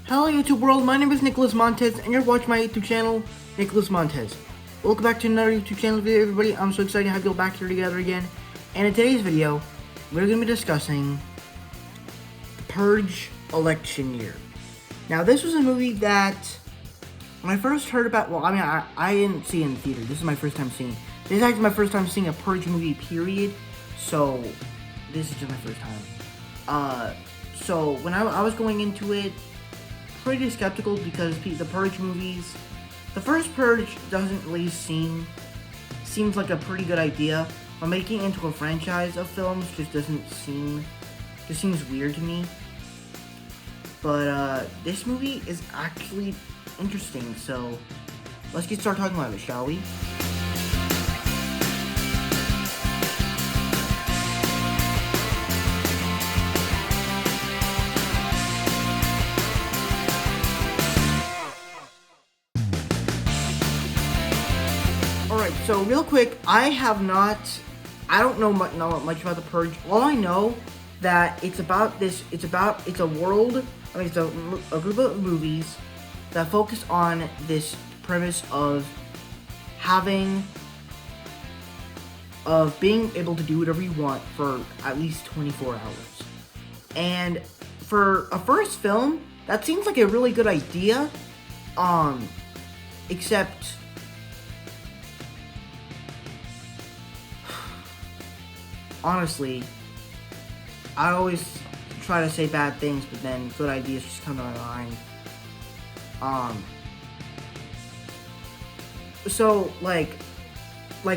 Hello YouTube world, my name is Nicholas Montez and you're watching my YouTube channel, Nicholas Montez. Welcome back to another YouTube channel video everybody. I'm so excited to have you all back here together again. And in today's video, we're going to be discussing the Purge election year. Now this was a movie that, when I first heard about, well I mean I didn't see it in the theater, this is my first time seeing it. This is actually my first time seeing a Purge movie period, so this is just my first time. So when I was going into it, pretty skeptical because the Purge movies, the first Purge doesn't really seems like a pretty good idea, but making it into a franchise of films just seems weird to me. But this movie is actually interesting, so let's get started talking about it, shall we? Alright, so real quick, I don't know much about the Purge. All I know that it's a group of movies that focus on this premise of being able to do whatever you want for at least 24 hours. And for a first film, that seems like a really good idea, except honestly, I always try to say bad things, but then good ideas just come to my mind. So like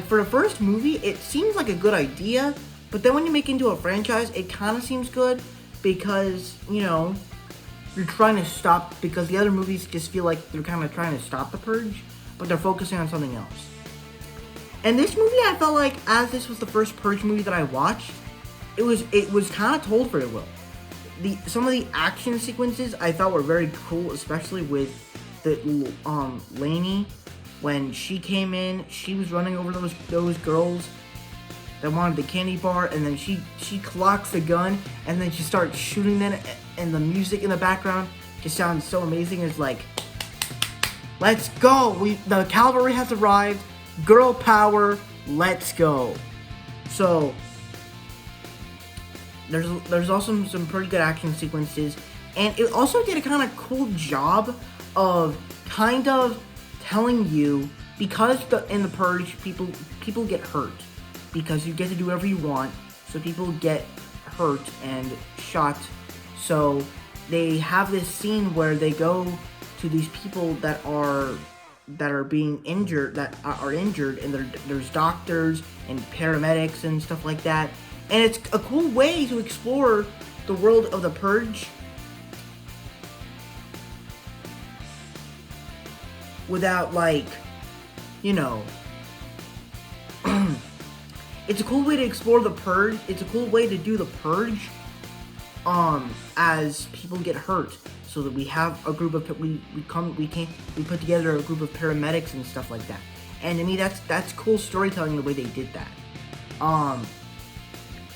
for the first movie, it seems like a good idea, but then when you make it into a franchise, it kind of seems good because, you know, you're trying to stop, because the other movies just feel like they're kind of trying to stop the Purge, but they're focusing on something else. And this movie, I felt like, as this was the first Purge movie that I watched, it was kind of told very well. Some of the action sequences I thought were very cool, especially with the Lainey. When she came in, she was running over those girls that wanted the candy bar, and then she clocks the gun, and then she starts shooting them, and the music in the background just sounds so amazing. It's like, let's go! The cavalry has arrived. Girl power, let's go. So there's also some pretty good action sequences, and it also did a kind of cool job of kind of telling you, because in the Purge people get hurt because you get to do whatever you want, so people get hurt and shot. So they have this scene where they go to these people that are being injured, and there's doctors and paramedics and stuff like that, and it's a cool way to explore the world of the Purge without, like, you know, it's a cool way to explore the Purge. It's a cool way to do the Purge as people get hurt. So that we have a group of we put together a group of paramedics and stuff like that. And to me, that's cool storytelling, the way they did that. And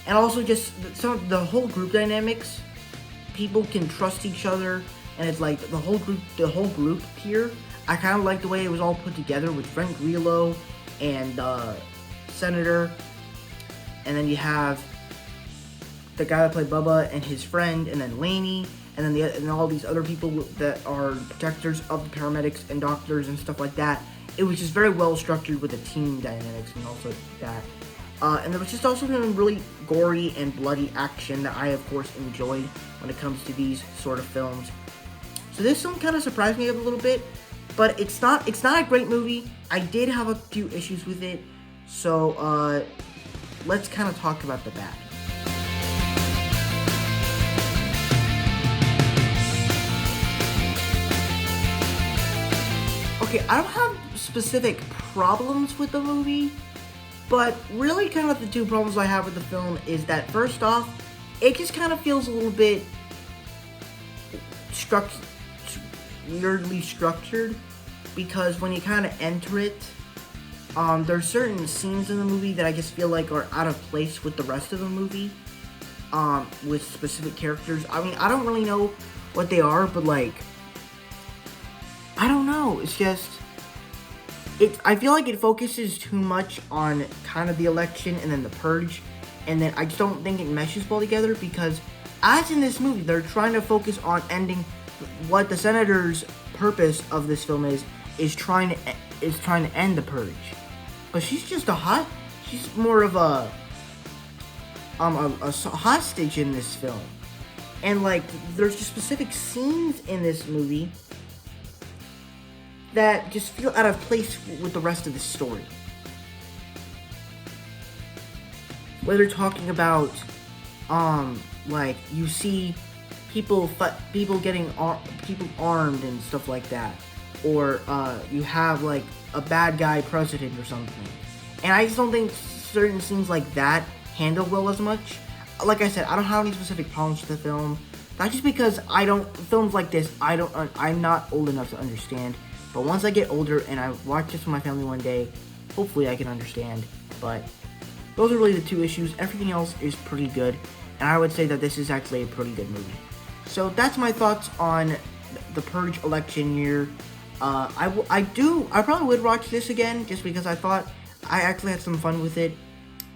also just the whole group dynamics. People can trust each other, and it's like the whole group here. I kind of like the way it was all put together with Frank Grillo and Senator, and then you have the guy that played Bubba and his friend, and then Lainey. And then all these other people that are protectors of the paramedics and doctors and stuff like that. It was just very well structured with the team dynamics and also that. And there was just also some really gory and bloody action that I, of course, enjoyed when it comes to these sort of films. So this film kind of surprised me a little bit, But it's not a great movie. I did have a few issues with it. So let's kind of talk about the bad. Okay, I don't have specific problems with the movie, but really kind of the two problems I have with the film is that first off, it just kind of feels a little bit weirdly structured, because when you kind of enter it, there's certain scenes in the movie that I just feel like are out of place with the rest of the movie, with specific characters. I mean, I don't really know what they are, but like, I don't know. It's just, I feel like it focuses too much on kind of the election and then the purge, and then I just don't think it meshes well together, because as in this movie, they're trying to focus on ending what the senator's purpose of this film is trying to end the purge. But she's just she's more of a hostage in this film. And like, there's just specific scenes in this movie that just feel out of place with the rest of the story. Whether talking about, like, you see people getting people armed and stuff like that, or you have like a bad guy president or something, and I just don't think certain scenes like that handle well as much. Like I said, I don't have any specific problems with the film. That's just because films like this, I'm not old enough to understand. But once I get older and I watch this with my family one day, hopefully I can understand. But those are really the two issues. Everything else is pretty good, and I would say that this is actually a pretty good movie. So that's my thoughts on the Purge election year. I probably would watch this again, just because I thought I actually had some fun with it.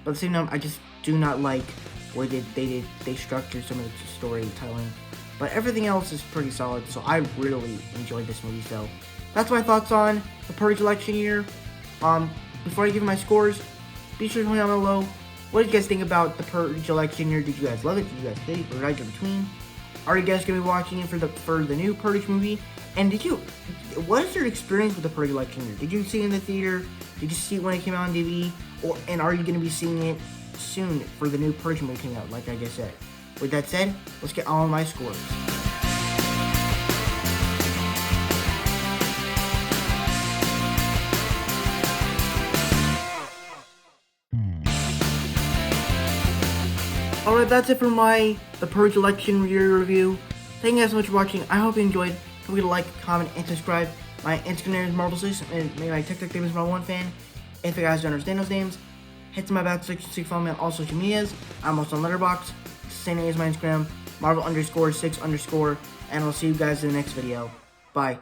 But at the same time, I just do not like where they structured some of the storytelling. But everything else is pretty solid, so I really enjoyed this movie. So that's my thoughts on the Purge election year. Before I give my scores, be sure to comment down below. What did you guys think about the Purge election year? Did you guys love it? Did you guys hate it? Or right in between? Are you guys gonna be watching it for the new Purge movie? And what is your experience with the Purge election year? Did you see it in the theater? Did you see it when it came out on DVD? And are you gonna be seeing it soon for the new Purge movie coming out, like I just said? With that said, let's get on my scores. Alright, that's it for the Purge election year review. Thank you guys so much for watching. I hope you enjoyed. Don't forget to like, comment, and subscribe. My Instagram name is Marvel6, and my TikTok name is Marvel1Fan. If you guys don't understand those names, head to my back section to follow me on all social medias. I'm also on Letterboxd. Same name as my Instagram, Marvel_6_, and I'll see you guys in the next video. Bye.